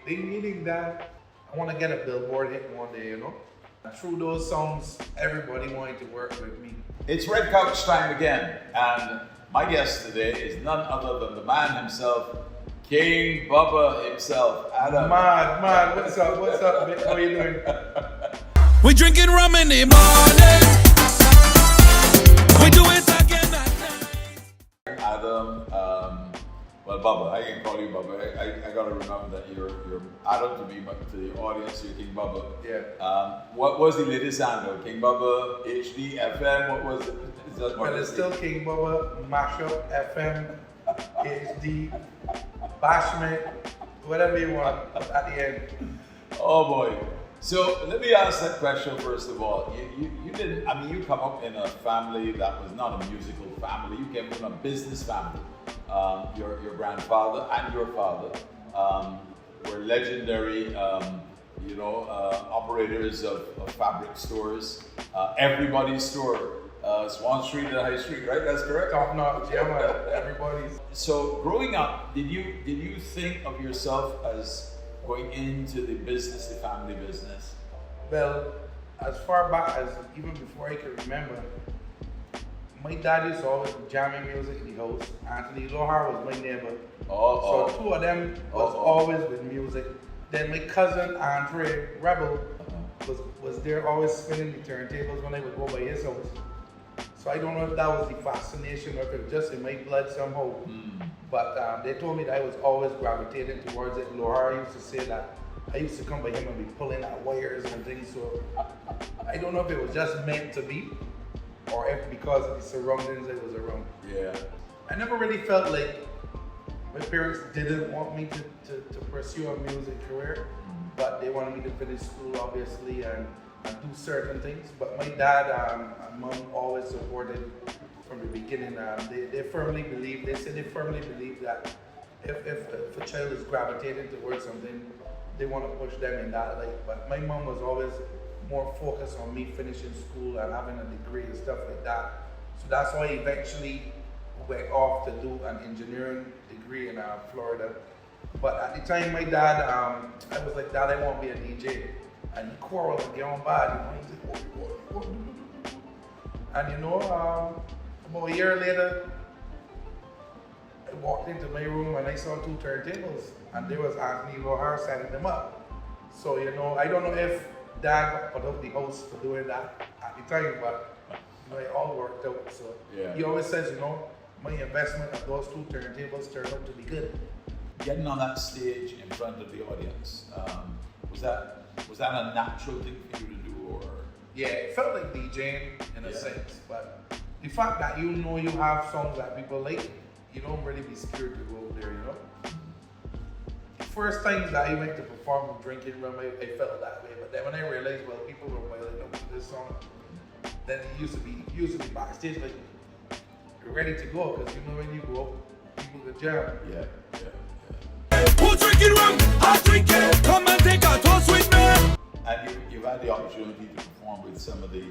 meaning that I want to get a Billboard hit one day, you know. Through those songs, everybody wanted to work with me. It's Red Couch time again, and my guest today is none other than the man himself, King Bubba himself, Adam. Man, what's up, man? How you doing? We drinking rum in the morning. We do it again at night. Adam, well, Bubba, I can call you Bubba. I gotta remember that you're Adam to me, but to the audience, you're King Bubba. Yeah. What was the latest handle? King Bubba, HD, FM, what was it? Is that Well, it's still King Bubba, Mashup, FM, HD, Bashment, whatever you want at the end. Oh boy. So let me ask that question first of all. You didn't, I mean, you come up in a family that was not a musical family. You came from a business family. Your grandfather and your father were legendary, operators of fabric stores. Everybody's store, Swan Street and High Street, right? That's correct? Top notch, yeah, man. Everybody's. So growing up, did you think of yourself as going into the business, the family business? Well, as far back as even before I can remember, my dad used to always be jamming music in the house. Anthony Lohar was my neighbor. So two of them was always with music. Then my cousin Andre Rebel was there always spinning the turntables when I would go by his house. So I don't know if that was the fascination or if it was just in my blood somehow. But they told me that I was always gravitating towards it. Lohar used to say that I used to come by him and be pulling out wires and things. So I don't know if it was just meant to be or if because of the surroundings I was around. Yeah. I never really felt like my parents didn't want me to pursue a music career, but they wanted me to finish school obviously and do certain things. But my dad and mom always supported from the beginning. They firmly believe that if a child is gravitating towards something, they want to push them in that light. But my mom was always more focused on me finishing school and having a degree and stuff like that. So that's why I eventually went off to do an engineering degree in Florida. But at the time, my dad, I was like, Dad, I want to be a DJ. And he quarreled and get on bad, you know. He said, and about a year later, I walked into my room and I saw two turntables, and there was Anthony Lohar setting them up. So, I don't know if Dad put up the house for doing that at the time, but it all worked out. So yeah. He always says, my investment of those two turntables turned out to be good. Getting on that stage in front of the audience, was that a natural thing for you to do, or? Yeah, it felt like DJing in a sense, but the fact that you have songs that people like, you don't really be scared to go out there, The first times that I went to perform with Drinking Rum, I felt that way, but then when I realized, well, people were wailing up to this song, then it used to be backstage like, you're ready to go, because when you go up, people can jam. Yeah. Who's drinking rum? I drink it. Come and take a toast with me. And you've had the opportunity to perform with some of the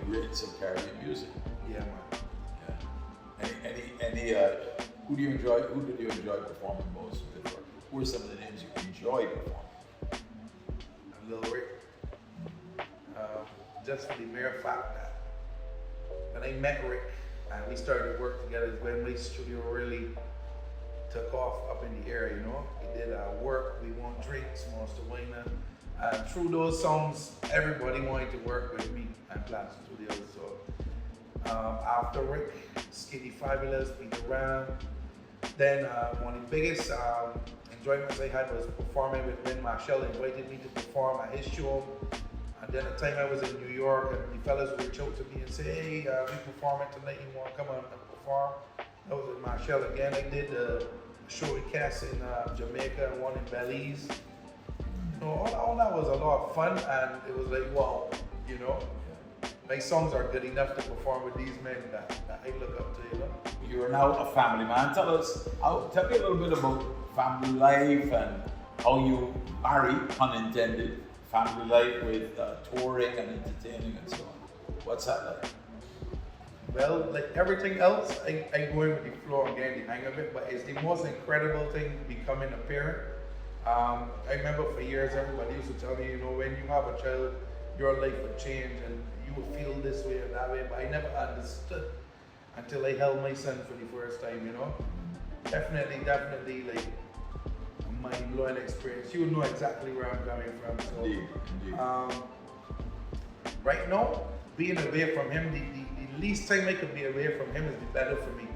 greats of Caribbean music. Yeah, man. Yeah. Who did you enjoy performing most with? Or who are some of the names you enjoy performing? Lil Rick. Just for the mere fact that when I met Rick and we started to work together is when my studio really took off up in the air, We did work, we won drinks, Monster Wayne. And through those songs, everybody wanted to work with me and Plant Studios. So after Rick, Skinny Fabulous, Peter Ram. Then one of the biggest enjoyments I had was performing with Lynn Marshall. Invited me to perform at his show. And then the time I was in New York, and the fellas would reach out to me and say, hey, we performing tonight, you want to come on and perform? That was in Marshall again. I did the show with Cass in Jamaica and one in Belize. All that was a lot of fun, and it was like, wow, my songs are good enough to perform with these men that I look up to, You are now a family man. Tell me a little bit about family life and how you marry, pun intended, family life with touring and entertaining and so on. What's that like? Well, like everything else, I go in with the flow and getting the hang of it, but it's the most incredible thing becoming a parent. I remember for years everybody used to tell me, you know, when you have a child, your life would change and you would feel this way or that way, but I never understood until I held my son for the first time, you know. Definitely like a mind-blowing experience. You know exactly where I'm coming from. So, Indeed. Right now, being away from him, the least time I could be away from him is the better for me,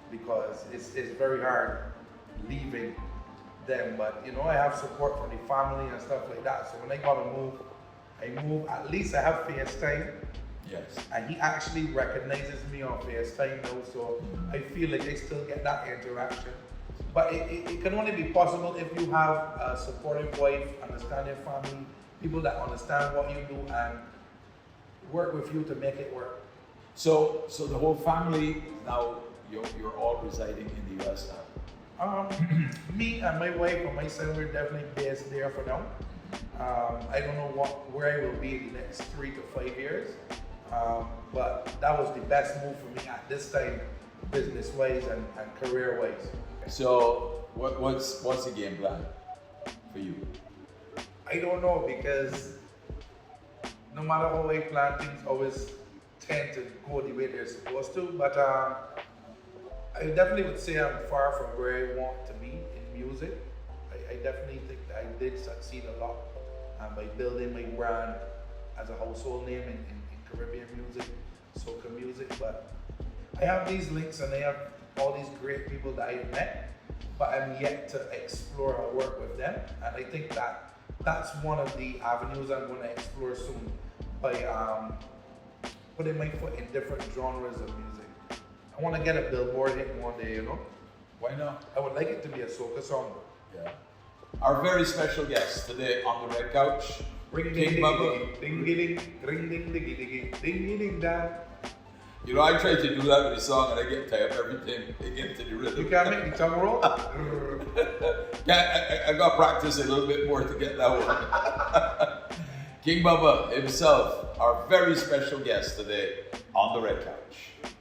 because it's very hard leaving them. But you know, I have support from the family and stuff like that. So when I gotta move, I move. At least I have FaceTime. Yes. And he actually recognizes me on FaceTime now, so I feel like I still get that interaction. But it can only be possible if you have a supportive wife, understanding family, people that understand what you do and work with you to make it work. So the whole family now, you're all residing in the US now. Me and my wife and my son, we're definitely based there for now. I don't know where I will be in the next 3 to 5 years. But that was the best move for me at this time, business-wise and career-wise. So what's the game plan for you? I don't know, because no matter how I plan, things always tend to go the way they're supposed to. But I definitely would say I'm far from where I want to be in music. I definitely think that I did succeed a lot by building my brand as a household name in Caribbean music, soca music. But I have these links and I have all these great people that I've met, but I'm yet to explore or work with them. And I think that that's one of the avenues I'm going to explore soon, by putting my foot in different genres of music. I want to get a Billboard hit one day, you know? Why not? I would like it to be a soca song. Yeah. Our very special guest today on the red couch, Ring King ding Bubba. ding ding ring ding ding ding ding ding ding. You know, I try to do that with the song and I get tired every time I get to the rhythm. You can't make the tongue roll? Yeah, I got to practice a little bit more to get that one. King Bubba himself, our very special guest today on the red couch.